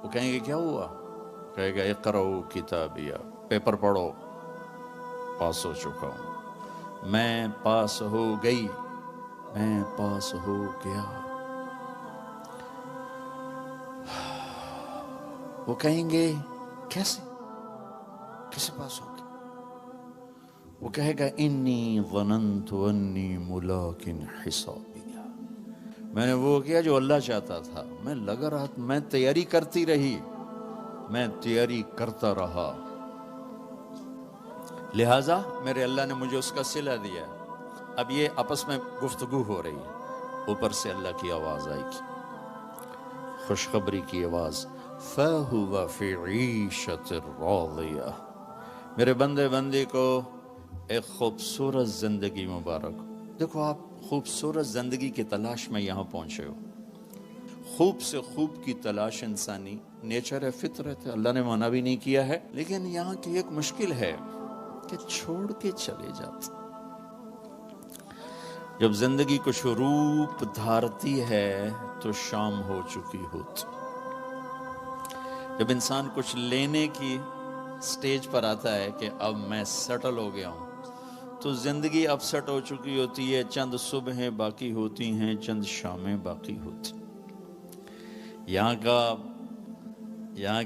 وہ کہیں گے کیا ہوا؟ کہے گا اقرؤ کتابیہ، پیپر پڑھو، پاس ہو چکا ہوں، میں پاس ہو گئی، میں پاس ہو گیا۔ وہ کہیں گے کیسے پاس ہو گئے؟ وہ کہے گا انی ظننت انی ملاق حسابیہ، میں نے وہ کیا جو اللہ چاہتا تھا، میں لگا رہا، میں تیاری کرتی رہی، میں تیاری کرتا رہا، لہٰذا میرے اللہ نے مجھے اس کا صلہ دیا۔ اب یہ آپس میں گفتگو ہو رہی ہے، اوپر سے اللہ کی آواز آئے گی، خوشخبری کی آواز، فَهُوَ فِي عِيشَةٍ رَاضِيَةٍ، میرے بندے کو ایک خوبصورت زندگی مبارک ہو۔ دیکھو آپ خوبصورت زندگی کی تلاش میں یہاں پہنچے ہو، خوب سے خوب کی تلاش انسانی نیچر ہے، فطرت ہے، اللہ نے منع بھی نہیں کیا ہے، لیکن یہاں کی ایک مشکل ہے کہ چھوڑ کے چلے جاتے۔ جب زندگی کچھ روپ دھارتی ہے تو شام ہو چکی ہوتی، جب انسان کچھ لینے کی سٹیج پر آتا ہے کہ اب میں سیٹل ہو گیا ہوں، تو زندگی اب سیٹ ہو چکی ہوتی ہے، چند صبحیں باقی ہوتی ہیں، چند شامیں باقی ہوتی۔ یہاں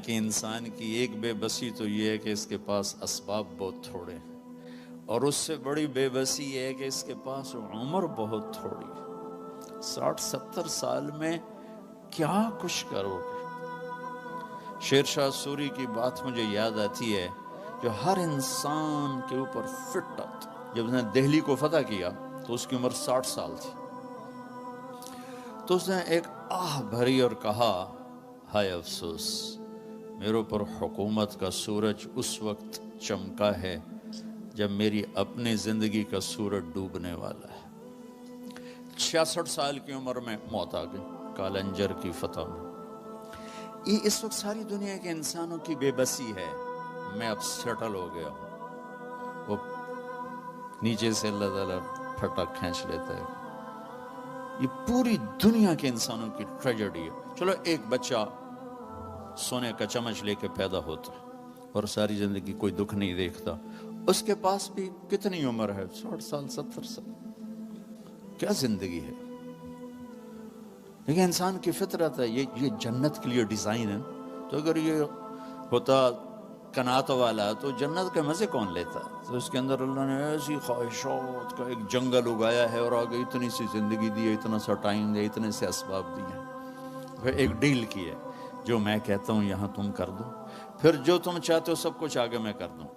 کی انسان کی ایک بے بسی تو یہ ہے کہ اس کے پاس اسباب بہت تھوڑے ہیں، اور اس سے بڑی بے بسی یہ ہے کہ اس کے پاس عمر بہت تھوڑی ہے۔ 60-70 سال میں کیا کچھ کرو گے؟ شیر شاہ سوری کی بات مجھے یاد آتی ہے، جو ہر انسان کے اوپر فٹ آتا۔ جب اس نے دہلی کو فتح کیا تو اس کی عمر 60 سال تھی، تو اس نے ایک آہ بھری اور کہا، ہائے افسوس، میرے اوپر حکومت کا سورج اس وقت چمکا ہے جب میری اپنی زندگی کا سورج ڈوبنے والا ہے۔ 66 سال کی عمر میں موت آ گئی کالنجر کی فتح میں۔ یہ اس وقت ساری دنیا کے انسانوں کی بے بسی ہے، میں اب سیٹل ہو گیا ہوں۔ وہ نیچے سے اللہ تعالیٰ پھٹا کھینچ لیتا ہے۔ یہ پوری دنیا کے انسانوں کی ٹریجڈی ہے۔ چلو ایک بچہ سونے کا چمچ لے کے پیدا ہوتا ہے اور ساری زندگی کوئی دکھ نہیں دیکھتا، اس کے پاس بھی کتنی عمر ہے؟ 60 سال 70 سال، کیا زندگی ہے؟ لیکن انسان کی فطرت ہے، یہ جنت کے لیے ڈیزائن ہے۔ تو اگر یہ ہوتا قناعت والا تو جنت کے مزے کون لیتا؟ تو اس کے اندر اللہ نے ایسی خواہشات کا ایک جنگل اگایا ہے، اور آگے اتنی سی زندگی دی ہے، اتنا سا ٹائم دیا، اتنے سے اسباب دیے، پھر ایک ڈیل کی ہے، جو میں کہتا ہوں یہاں تم کر دو، پھر جو تم چاہتے ہو سب کچھ آگے میں کر دوں۔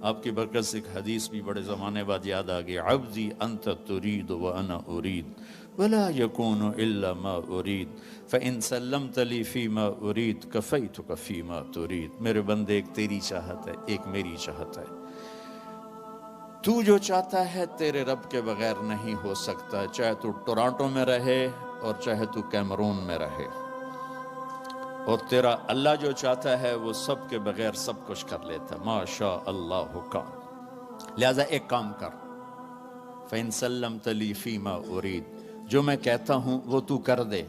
آپ کی برکت سے ایک حدیث بھی بڑے زمانے بعد یاد آ گئی، عبدی انت ترید وانا ارید ولا يكون الا ما ارید فان سلمت لي فيما ارید كفيتك فيما ترید۔ میرے بندے، ایک تیری چاہت ہے، ایک میری چاہت ہے، تو جو چاہتا ہے تیرے رب کے بغیر نہیں ہو سکتا، چاہے تو ٹورانٹو میں رہے اور چاہے تو کیمرون میں رہے، اور تیرا اللہ جو چاہتا ہے وہ سب کے بغیر سب کچھ کر لیتا ہے، ما شاء اللہ کان۔ لہذا ایک کام کر، فَإِن سَلَّمْتَ لِي فِيمَا أُرِيد، جو میں کہتا ہوں وہ تو کر دے،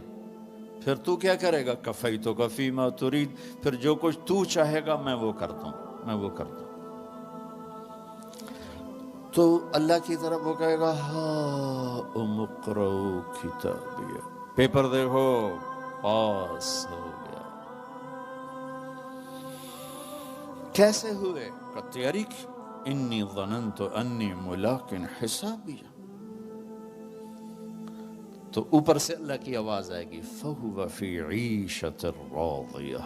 پھر تو کیا کرے گا؟ كَفَيْتُكَ فِيمَا تُرِيد، پھر جو کچھ تو چاہے گا میں وہ کر دوں، میں وہ کر دوں۔ تو اللہ کی طرف وہ کہے گا، ہاؤم اقرؤوا کتابیہ، پیپر دیکھو، پاس ہو گیا۔ کیسے ہوئے؟ کہ تیاری کی، انی ظننت انی ملاق حسابیہ۔ تو اوپر سے اللہ کی آواز آئے گی، فَهُوَ فِي عِيشَةٍ رَاضِيَةٍ،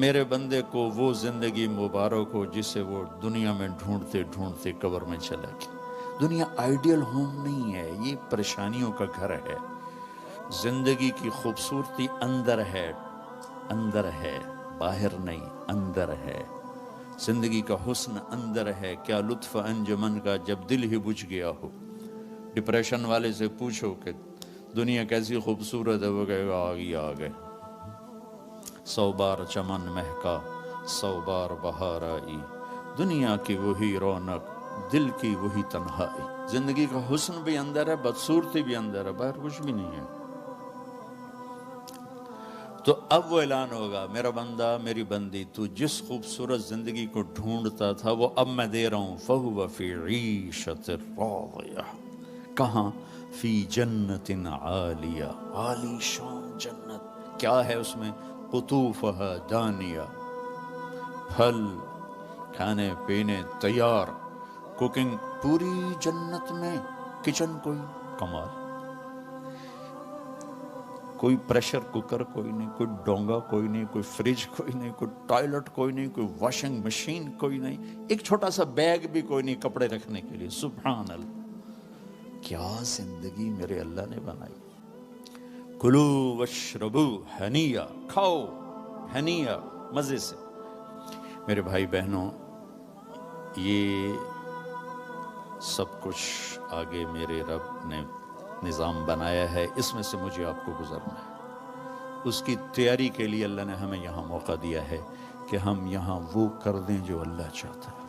میرے بندے کو وہ زندگی مبارک ہو جسے وہ دنیا میں ڈھونڈتے ڈھونڈتے قبر میں چلا گیا۔ دنیا آئیڈیل ہوم نہیں ہے، یہ پریشانیوں کا گھر ہے۔ زندگی کی خوبصورتی اندر ہے، اندر ہے، باہر نہیں، اندر ہے۔ زندگی کا حسن اندر ہے۔ کیا لطف انجمن کا جب دل ہی بجھ گیا ہو۔ ڈپریشن والے سے پوچھو کہ دنیا کیسی خوبصورت ہے، وہ کہے گا آگے آگے، 100 بار چمن مہکا 100 بار بہار آئی، دنیا کی وہی رونق دل کی وہی تنہائی۔ زندگی کا حسن بھی اندر ہے، بدصورتی بھی اندر ہے، باہر کچھ بھی نہیں ہے۔ تو اب وہ اعلان ہوگا، میرا بندہ میری بندی، تو جس خوبصورت زندگی کو ڈھونڈتا تھا وہ اب میں دے رہا ہوں، فَهُوَ فِي عِيشَةٍ رَاضِيَةٍ، کہاں؟ فی جنت عالیہ، عالی شان جنت، کیا ہے اس میں؟ قطوفہا دانیہ، پھل کھانے پینے تیار، کوکنگ پوری جنت میں، کچن کوئی کمال، کوئی پریشر کوکر کوئی نہیں، کوئی ڈونگا کوئی نہیں، کوئی فریج کوئی نہیں، کوئی ٹوائلٹ کوئی نہیں، کوئی واشنگ مشین کوئی نہیں، ایک چھوٹا سا بیگ بھی کوئی نہیں کپڑے رکھنے کے لیے۔ سبحان اللہ، کیا زندگی میرے اللہ نے بنائی۔ کلو واشربو ہنیا، کھاؤ ہنیا، مزے سے۔ میرے بھائی بہنوں، یہ سب کچھ آگے میرے رب نے نظام بنایا ہے، اس میں سے مجھے آپ کو گزرنا ہے۔ اس کی تیاری کے لیے اللہ نے ہمیں یہاں موقع دیا ہے کہ ہم یہاں وہ کر دیں جو اللہ چاہتا ہے۔